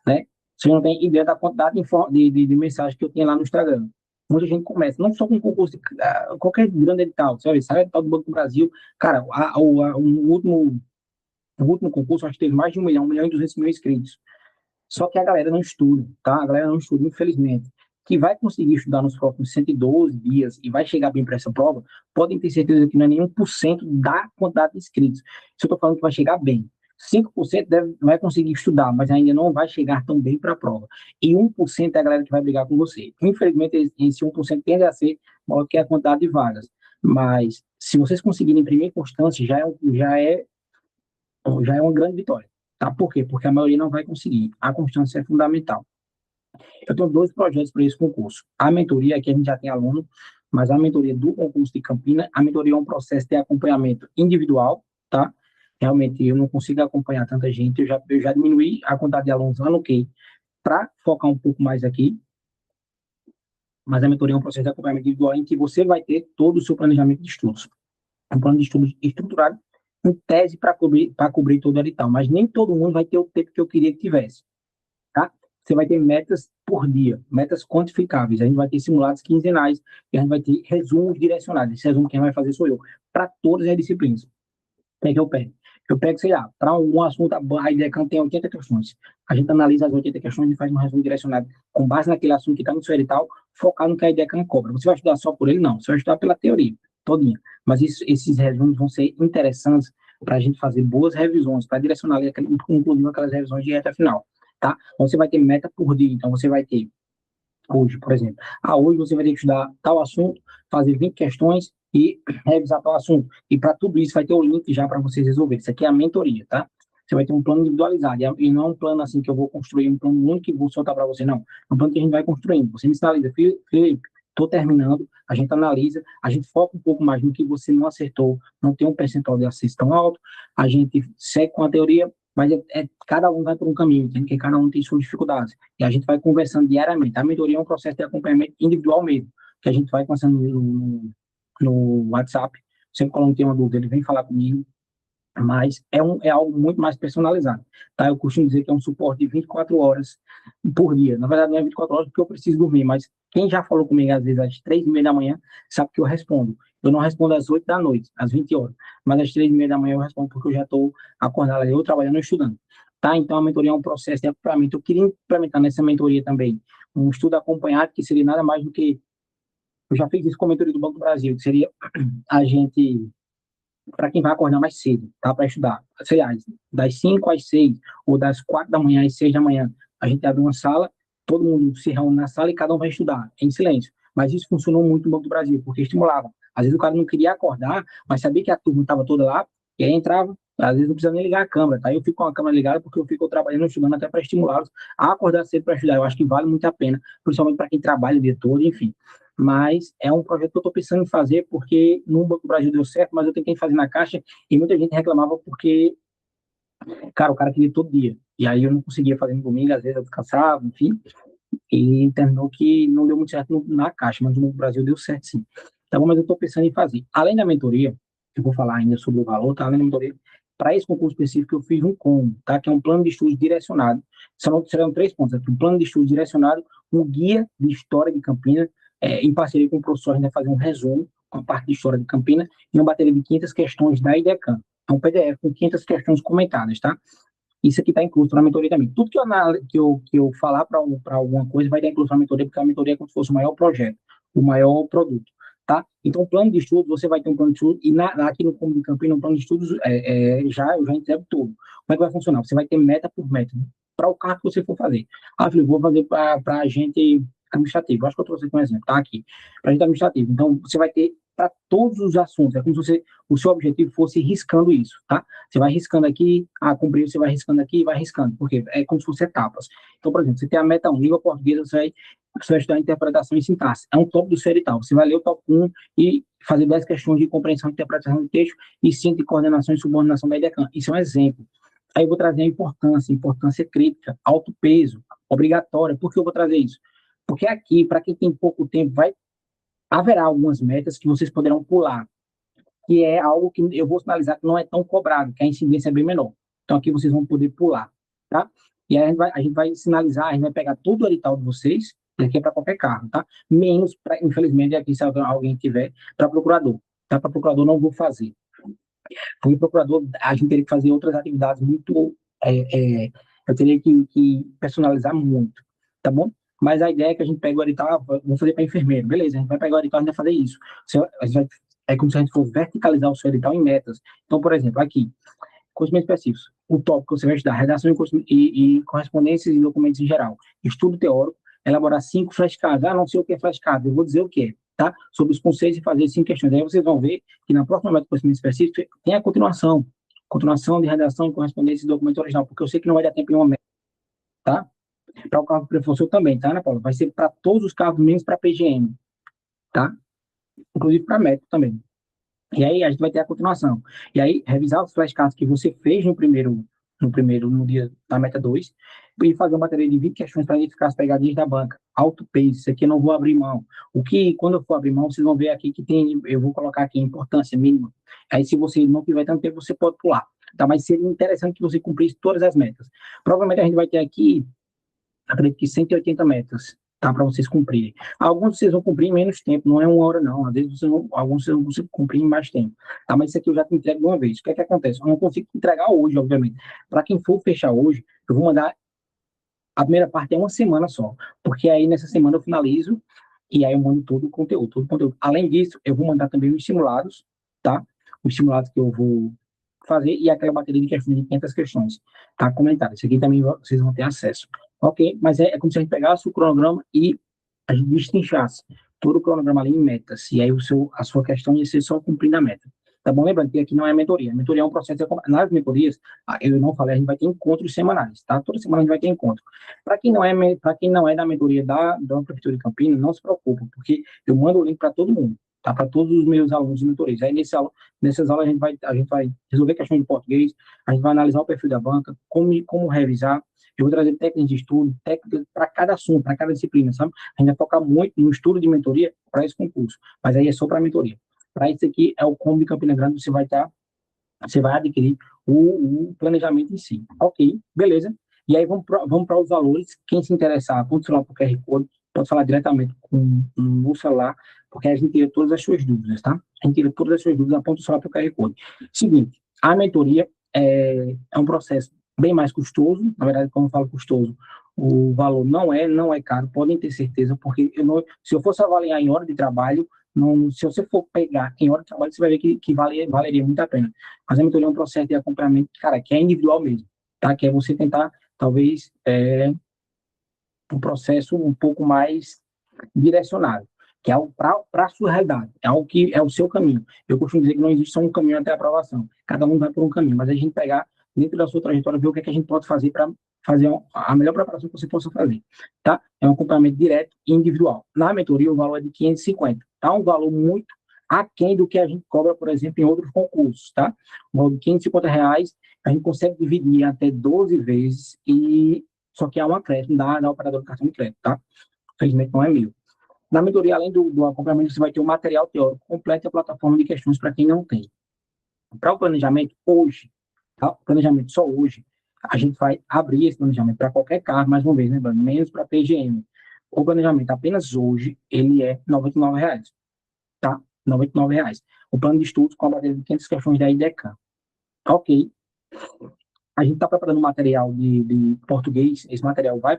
né? Você não tem ideia da quantidade de mensagens que eu tinha lá no Instagram. Muita gente começa, não só com concurso, qualquer grande edital, sabe? Sai edital do Banco do Brasil. Cara, o último concurso, acho que teve mais de 1 milhão e 200 mil inscritos. Só que a galera não estuda, tá? A galera não estuda, infelizmente. Que vai conseguir estudar nos próximos 112 dias e vai chegar bem para essa prova, podem ter certeza que não é nem 1% da quantidade de inscritos. Se eu estou falando que vai chegar bem. 5% vai conseguir estudar, mas ainda não vai chegar tão bem para a prova. E 1% é a galera que vai brigar com você. Infelizmente, esse 1% tende a ser maior que a quantidade de vagas. Mas, se vocês conseguirem imprimir constância, já é uma grande vitória. Tá? Por quê? Porque a maioria não vai conseguir. A constância é fundamental. Eu tenho 2 projetos para esse concurso. A mentoria, aqui a gente já tem aluno, mas a mentoria do concurso de Campina, a mentoria é um processo de acompanhamento individual, tá? Realmente eu não consigo acompanhar tanta gente, eu já diminuí a quantidade de alunos lá no QI para focar um pouco mais aqui, mas a mentoria é um processo de acompanhamento individual em que você vai ter todo o seu planejamento de estudos. Um plano de estudos estruturado, em tese para cobrir todo o edital, mas nem todo mundo vai ter o tempo que eu queria que tivesse, tá? você vai ter metas por dia, metas quantificáveis. A gente vai ter simulados quinzenais e a gente vai ter resumos direcionados. Esse resumo quem vai fazer sou eu, para todas as disciplinas. O que é que eu pego? Eu pego, sei lá, para um assunto, a IDECAM tem 80 questões. A gente analisa as 80 questões e faz um resumo direcionado com base naquele assunto que está no seu edital, focado no que a IDECAM cobra. Você vai estudar só por ele? Não. Você vai estudar pela teoria, todinha. Mas esses resumos vão ser interessantes para a gente fazer boas revisões, para direcionar, inclusive aquelas revisões de reta final, tá? Então, você vai ter meta por dia. Então, você vai ter hoje, por exemplo. Hoje você vai ter que estudar tal assunto, fazer 20 questões e revisar tal assunto. E para tudo isso vai ter o link já para vocês resolverem. Isso aqui é a mentoria, tá? Você vai ter um plano individualizado. E não é um plano assim que eu vou construir, um plano único que vou soltar para você, não. É um plano que a gente vai construindo. Você me sinaliza, Felipe, estou terminando, a gente analisa, a gente foca um pouco mais no que você não acertou, não tem um percentual de acerto tão alto, a gente segue com a teoria, mas cada um vai por um caminho, entende? Que cada um tem suas dificuldades. E a gente vai conversando diariamente. A mentoria é um processo de acompanhamento individual mesmo, que a gente vai conversando no WhatsApp. Sempre quando tem uma dúvida, ele vem falar comigo, mas é algo muito mais personalizado, tá? Eu costumo dizer que é um suporte de 24 horas por dia. Na verdade, não é 24 horas porque eu preciso dormir, mas quem já falou comigo, às vezes, às 3h30 da manhã, sabe que eu respondo. Eu não respondo às 8 da noite, às 20 horas, mas às 3h30 da manhã eu respondo porque eu já estou acordado, eu trabalhando e estudando, tá? Então, a mentoria é um processo de acompanhamento. Eu queria implementar nessa mentoria também um estudo acompanhado, que seria nada mais do que, eu já fiz isso com a mentoria do Banco do Brasil, que seria a gente para quem vai acordar mais cedo, tá? Para estudar. Sei lá, das 5 às 6, ou das 4 da manhã às 6 da manhã, a gente abre uma sala, todo mundo se reúne na sala e cada um vai estudar, em silêncio. Mas isso funcionou muito no Banco do Brasil, porque estimulava. Às vezes o cara não queria acordar, mas sabia que a turma estava toda lá, e aí entrava, às vezes não precisa nem ligar a câmera, tá? Eu fico com a câmera ligada porque eu fico trabalhando, estudando até para estimulá-los a acordar cedo para estudar. Eu acho que vale muito a pena, principalmente para quem trabalha o dia todo, enfim. Mas é um projeto que eu estou pensando em fazer porque no Banco do Brasil deu certo, mas eu tentei fazer na Caixa e muita gente reclamava porque, cara, o cara queria todo dia. E aí eu não conseguia fazer no domingo, às vezes eu descansava, enfim, e terminou que não deu muito certo na Caixa, mas no Banco do Brasil deu certo sim. Tá bom, mas eu estou pensando em fazer. Além da mentoria, eu vou falar ainda sobre o valor, tá? Além da mentoria, para esse concurso específico eu fiz um combo, tá? Que é um plano de estudos direcionado. Serão 3 pontos aqui: um plano de estudos direcionado, um guia de história de Campinas, em parceria com o professor, a gente vai fazer um resumo com a parte de história de Campinas e uma bateria de 500 questões da IDECAM. É um PDF com 500 questões comentadas, tá? Isso aqui está incluso na mentoria também. Tudo que eu falar para alguma coisa vai estar incluso na mentoria, porque a mentoria é como se fosse o maior projeto, o maior produto, tá? Então, plano de estudo, você vai ter um plano de estudo, e aqui no Combo de Campinas, um plano de estudos, eu já entrego tudo. Como é que vai funcionar? Você vai ter meta por meta, né? Para o cargo que você for fazer. Filho, vou fazer para a gente administrativo. Acho que eu trouxe aqui um exemplo, tá? Aqui. Para a gente administrativo. Então, você vai ter para todos os assuntos. É como se o seu objetivo fosse riscando isso, tá? Você vai riscando aqui, cumpriu, você vai riscando aqui e vai riscando, porque é como se fosse etapas. Então, por exemplo, você tem a meta 1, língua portuguesa, você vai estudar interpretação e sintaxe. É um top do seu edital. Você vai ler o top 1 e fazer 10 questões de compreensão e interpretação de texto e 5 de coordenação e subordinação da IDECAM. Isso é um exemplo. Aí eu vou trazer a importância crítica, alto peso, obrigatória. Por que eu vou trazer isso? Porque aqui, para quem tem pouco tempo, haverá algumas metas que vocês poderão pular, que é algo que eu vou sinalizar que não é tão cobrado, que a incidência é bem menor. Então, aqui vocês vão poder pular, tá? E aí a gente vai sinalizar, a gente vai pegar todo o edital de vocês, e aqui é para qualquer carro, tá? Menos, infelizmente, aqui se alguém tiver, para procurador. Tá? Para procurador não vou fazer. Para procurador, a gente teria que fazer outras atividades muito... eu teria que personalizar muito, tá bom? Mas a ideia é que a gente pega o edital, vamos fazer para enfermeiro. Beleza, a gente vai pegar o edital e a gente vai fazer isso. É como se a gente fosse verticalizar o seu edital em metas. Então, por exemplo, aqui, conhecimentos específicos. O tópico que você vai estudar: redação e correspondências e documentos em geral. Estudo teórico, elaborar 5 flashcards. Não sei o que é flashcard, eu vou dizer o que é, tá? Sobre os conceitos e fazer 5 questões. Aí vocês vão ver que na próxima meta de conhecimento específico tem a continuação. Continuação de redação e correspondência e documento original, porque eu sei que não vai dar tempo em uma meta, tá? Para o cargo do professor também, tá, Ana Paula? Vai ser para todos os cargos, menos para PGM, tá? Inclusive para médico também. E aí a gente vai ter a continuação. E aí, revisar os flashcards que você fez no dia da meta 2, e fazer uma bateria de 20 questões para identificar as pegadinhas da banca. Alto peso, isso aqui eu não vou abrir mão. Quando eu for abrir mão, vocês vão ver aqui que eu vou colocar aqui importância mínima. Aí, se você não tiver tanto tempo, você pode pular. Tá? Mas seria interessante que você cumprisse todas as metas. Provavelmente a gente vai ter aqui acredito que 180 metas, tá, para vocês cumprirem. Alguns vocês vão cumprir em menos tempo, não é 1 hora, não. Às vezes alguns vocês vão conseguir cumprir em mais tempo. Tá? Mas isso aqui eu já te entrego de uma vez. O que é que acontece? Eu não consigo entregar hoje, obviamente. Para quem for fechar hoje, eu vou mandar. A primeira parte é uma semana só, porque aí nessa semana eu finalizo e aí eu mando todo o conteúdo, todo o conteúdo. Além disso, eu vou mandar também os simulados, tá? Os simulados que eu vou fazer e aquela bateria de questões de 500 questões, tá? Comentário. Isso aqui também vocês vão ter acesso. Ok? Mas é como se a gente pegasse o cronograma e a gente destrinchasse todo o cronograma ali em metas. E aí a sua questão ia ser só cumprindo a meta. Tá bom? Lembrando que aqui não é mentoria. A mentoria é um processo. Nas mentorias, eu não falei, a gente vai ter encontros semanais, tá? Toda semana a gente vai ter encontro. Para quem não é da mentoria da Prefeitura de Campinas, não se preocupe, porque eu mando o link para todo mundo, tá? Para todos os meus alunos de mentorias. Aí nessas aulas a gente vai resolver questões de português, a gente vai analisar o perfil da banca, como revisar. Eu vou trazer técnicas de estudo, técnicas para cada assunto, para cada disciplina, sabe? A gente vai focar muito no estudo de mentoria para esse concurso, mas aí é só para mentoria. Para isso aqui é o Combo de Campina Grande, você vai adquirir o planejamento em si. Ok, beleza. E aí vamos para os valores. Quem se interessar, pode falar para o QR Code, pode falar diretamente com o celular, porque a gente tira todas as suas dúvidas, tá? A gente tira todas as suas dúvidas, aponta o celular para o QR Code. Seguinte, a mentoria é um processo bem mais custoso. Na verdade, quando eu falo custoso, o valor não é caro, podem ter certeza, porque se eu fosse avaliar em hora de trabalho, não, se você for pegar em hora de trabalho, você vai ver que valeria muito a pena. Mas a mentoria é um processo de acompanhamento, cara, que é individual mesmo, tá? Que é você tentar, talvez, um processo um pouco mais direcionado, que é algo para a sua realidade, é algo que é o seu caminho. Eu costumo dizer que não existe só um caminho até a aprovação, cada um vai por um caminho, mas a gente pegar dentro da sua trajetória, ver o que é que a gente pode fazer para fazer a melhor preparação que você possa fazer, tá? É um acompanhamento direto e individual. Na mentoria, o valor é de 550, tá? Um valor muito aquém do que a gente cobra, por exemplo, em outros concursos, tá? O valor de R$ 550, a gente consegue dividir até 12 vezes e só que há um acréscimo da operadora de cartão de crédito, tá? Infelizmente não é meu. Na mentoria, além do acompanhamento, você vai ter um material teórico completo e a plataforma de questões para quem não tem. Para o planejamento, hoje, tá? O planejamento só hoje, a gente vai abrir esse planejamento para qualquer carro, mais uma vez, lembrando, menos para PGM. O planejamento apenas hoje, ele é R$ 99, tá? R$ 99. O plano de estudos com a bateria de 500 questões da IDECAM. Ok. A gente está preparando material de português, esse material vai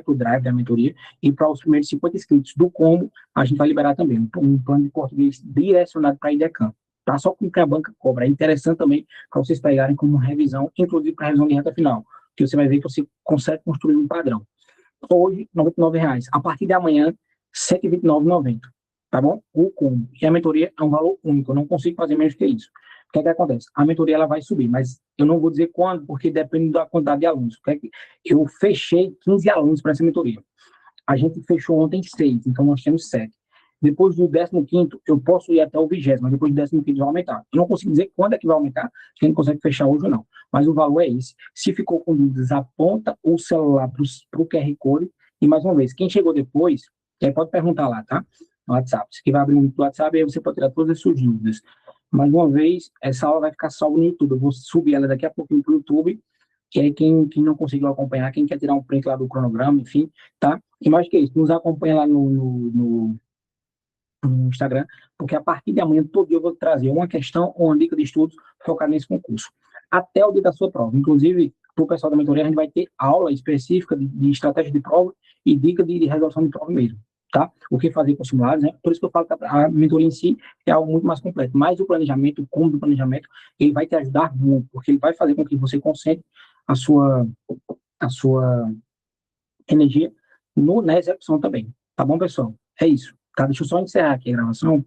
o Drive da mentoria, e para os primeiros 50 inscritos do combo, a gente vai liberar também um plano de português direcionado para a IDECAM. Tá? Só com o que a banca cobra. É interessante também para vocês pegarem como revisão, inclusive para revisão de reta final, que você vai ver que você consegue construir um padrão. Hoje, R$ 99. A partir de amanhã, R$ 129,90. Tá bom? O combo. E a mentoria é um valor único, eu não consigo fazer menos que isso. O que é que acontece? A mentoria ela vai subir, mas eu não vou dizer quando, porque depende da quantidade de alunos. Eu fechei 15 alunos para essa mentoria. A gente fechou ontem 6, então nós temos 7. Depois do 15º, eu posso ir até o 20º, mas depois do 15º vai aumentar. Eu não consigo dizer quando é que vai aumentar, a gente não consegue fechar hoje ou não. Mas o valor é esse. Se ficou com dúvidas, aponta o celular para o QR Code. E mais uma vez, quem chegou depois, pode perguntar lá, tá? No WhatsApp. Você vai abrir um link do WhatsApp e aí você pode tirar todas as suas dúvidas. Mais uma vez, essa aula vai ficar salva no YouTube. Eu vou subir ela daqui a pouquinho para o YouTube, que aí quem não conseguiu acompanhar, quem quer tirar um print lá do cronograma, enfim, tá? E mais que isso, nos acompanha lá no Instagram, porque a partir de amanhã, todo dia eu vou trazer uma questão ou uma dica de estudos focada nesse concurso. Até o dia da sua prova. Inclusive, para o pessoal da mentoria, a gente vai ter aula específica de estratégia de prova e dica de resolução de prova mesmo. Tá? O que fazer com simulados, né? Por isso que eu falo que a mentoria em si é algo muito mais completo. Mas o planejamento, o como do planejamento, ele vai te ajudar muito, porque ele vai fazer com que você concentre a sua energia na execução também. Tá bom, pessoal? É isso. Tá? Deixa eu só encerrar aqui a gravação.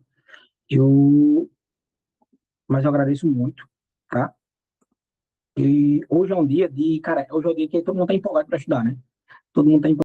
Eu, mas eu agradeço muito, tá? E hoje é um dia de, cara, hoje é um dia que todo mundo tá empolgado para estudar, né? Todo mundo tá empolgado.